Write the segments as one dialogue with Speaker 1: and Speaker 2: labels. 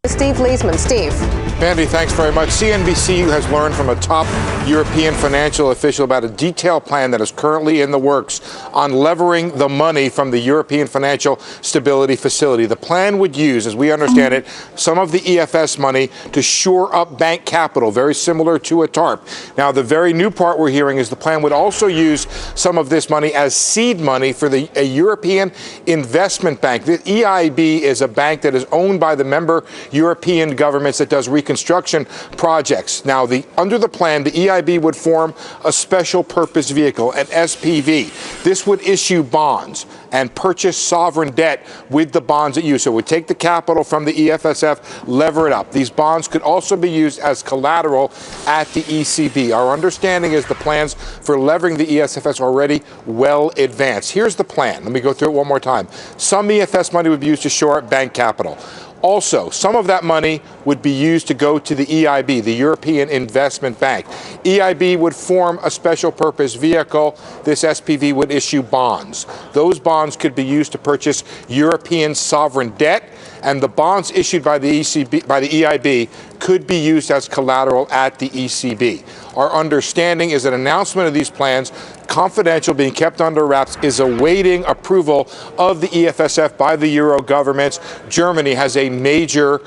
Speaker 1: Steve Leisman. Steve.
Speaker 2: Mandy, thanks very much. CNBC has learned from a top European financial official about a detailed plan that is currently in the works on levering the money from the European Financial Stability Facility. The plan would use, as we understand it, some of the EFS money to shore up bank capital, very similar to a TARP. Now, the very new part we're hearing is the plan would also use some of this money as seed money for a European investment bank. The EIB is a bank that is owned by the member European governments that does reconstruction projects. Now, under the plan, the EIB would form a special purpose vehicle, an SPV. This would issue bonds and purchase sovereign debt with the bonds it used. So it would take the capital from the EFSF, lever it up. These bonds could also be used as collateral at the ECB. Our understanding is the plans for levering the EFSF are already well advanced. Here's the plan. Let me go through it one more time. Some EFS money would be used to shore up bank capital. Also, some of that money would be used to go to the EIB, the European Investment Bank. EIB would form a special purpose vehicle. This SPV would issue bonds. Those bonds could be used to purchase European sovereign debt, and the bonds issued by the EIB could be used as collateral at the ECB. Our understanding is an announcement of these plans, confidential, being kept under wraps, is awaiting approval of the EFSF by the Euro governments. Germany has a major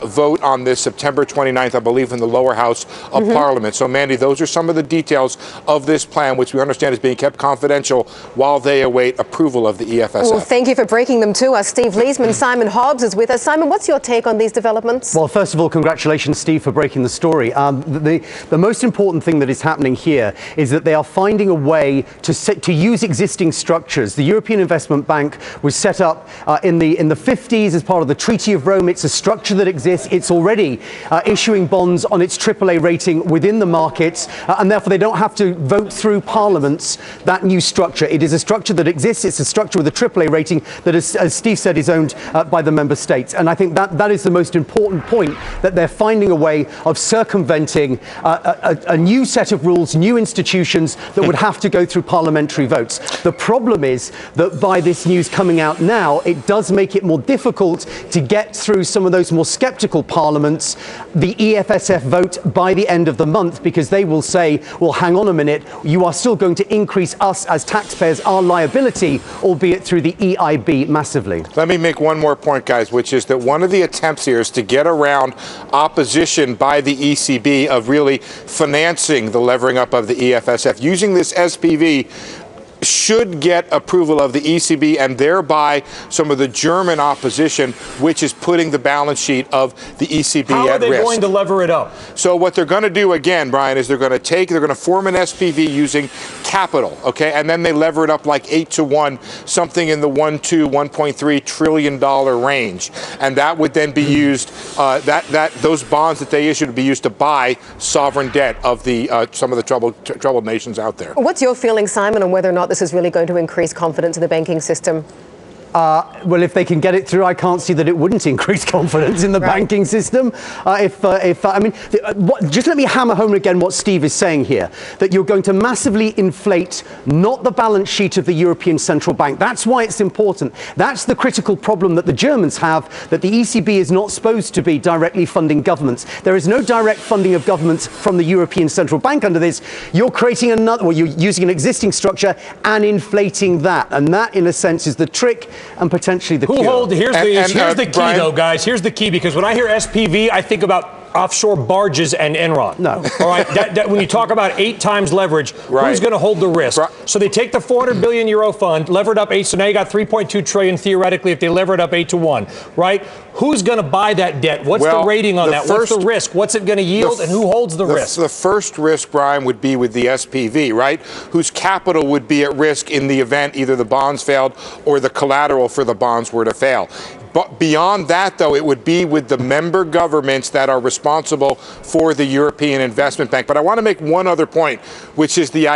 Speaker 2: vote on this September 29th, I believe, in the lower house of Parliament. So, Mandy, those are some of the details of this plan, which we understand is being kept confidential while they await approval of the EFSF.
Speaker 1: Well, thank you for breaking them to us. Steve Leisman. Simon Hobbs is with us. Simon, what's your take on these developments?
Speaker 3: Well, first of all, congratulations, Steve, for breaking the story. The most important thing that is happening here is that they are finding a way to use existing structures. The European Investment Bank was set up in the 50s as part of the Treaty of Rome. It's a structure that exists. It's already issuing bonds on its AAA rating within the markets, and therefore they don't have to vote through parliaments that new structure. It is a structure that exists. It's a structure with a AAA rating that, as Steve said, is owned by the member states. And I think that is the most important point, that they're finding a way of circumventing a new set of rules, new institutions that would have to go through parliamentary votes. The problem is that by this news coming out now, it does make it more difficult to get through some of those more skeptical parliaments the EFSF vote by the end of the month, because they will say, well, hang on a minute, you are still going to increase us as taxpayers, our liability, albeit through the EIB massively.
Speaker 2: Let me make one more point, guys, which is that one of the attempts here is to get around opposition by the ECB of really financing the levering up of the EFSF. Using this SPV should get approval of the ECB and thereby some of the German opposition, which is putting the balance sheet of the ECB at risk.
Speaker 4: How are they going to lever it up?
Speaker 2: So what they're going to do, again, Brian, is they're going to form an SPV using capital, okay, and then they lever it up like 8-to-1, something in the $1.3 trillion range, and that would then be used. Those bonds that they issued would be used to buy sovereign debt of some of the troubled nations out there.
Speaker 1: What's your feeling, Simon, on whether or not this is really going to increase confidence in the banking system?
Speaker 3: Well, if they can get it through, I can't see that it wouldn't increase confidence in the banking system. Just let me hammer home again what Steve is saying here, that you're going to massively inflate not the balance sheet of the European Central Bank. That's why it's important. That's the critical problem that the Germans have, that the ECB is not supposed to be directly funding governments. There is no direct funding of governments from the European Central Bank under this. You're creating you're using an existing structure and inflating that. And that, in a sense, is the trick and potentially the cure.
Speaker 4: Here's the key, Brian, though, guys. Here's the key, because when I hear SPV, I think about offshore barges and Enron.
Speaker 3: No.
Speaker 4: All right. When you talk about 8 times leverage,
Speaker 2: right,
Speaker 4: who's going to hold the risk?
Speaker 2: Right.
Speaker 4: So they take the 400 billion euro fund, lever it up 8. So now you got 3.2 trillion theoretically if they lever it up 8-to-1, right? Who's going to buy that debt? What's the rating on that? What's the risk? What's it going to yield, and who holds the risk?
Speaker 2: The first risk, Brian, would be with the SPV, right? Whose capital would be at risk in the event either the bonds failed or the collateral for the bonds were to fail. But beyond that, though, it would be with the member governments that are responsible for the European Investment Bank. But I want to make one other point, which is the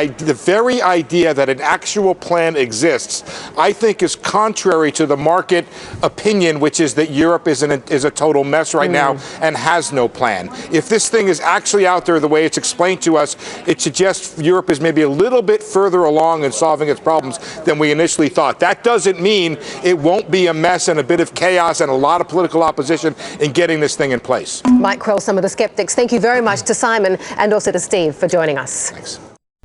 Speaker 2: very idea that an actual plan exists, I think is contrary to the market opinion, which is that Europe is a total mess right now and has no plan. If this thing is actually out there the way it's explained to us, it suggests Europe is maybe a little bit further along in solving its problems than we initially thought. That doesn't mean it won't be a mess and a bit of chaos and a lot of political opposition in getting this thing in place.
Speaker 1: Might quell some of the skeptics. Thank you very much to Simon and also to Steve for joining us.
Speaker 2: Thanks.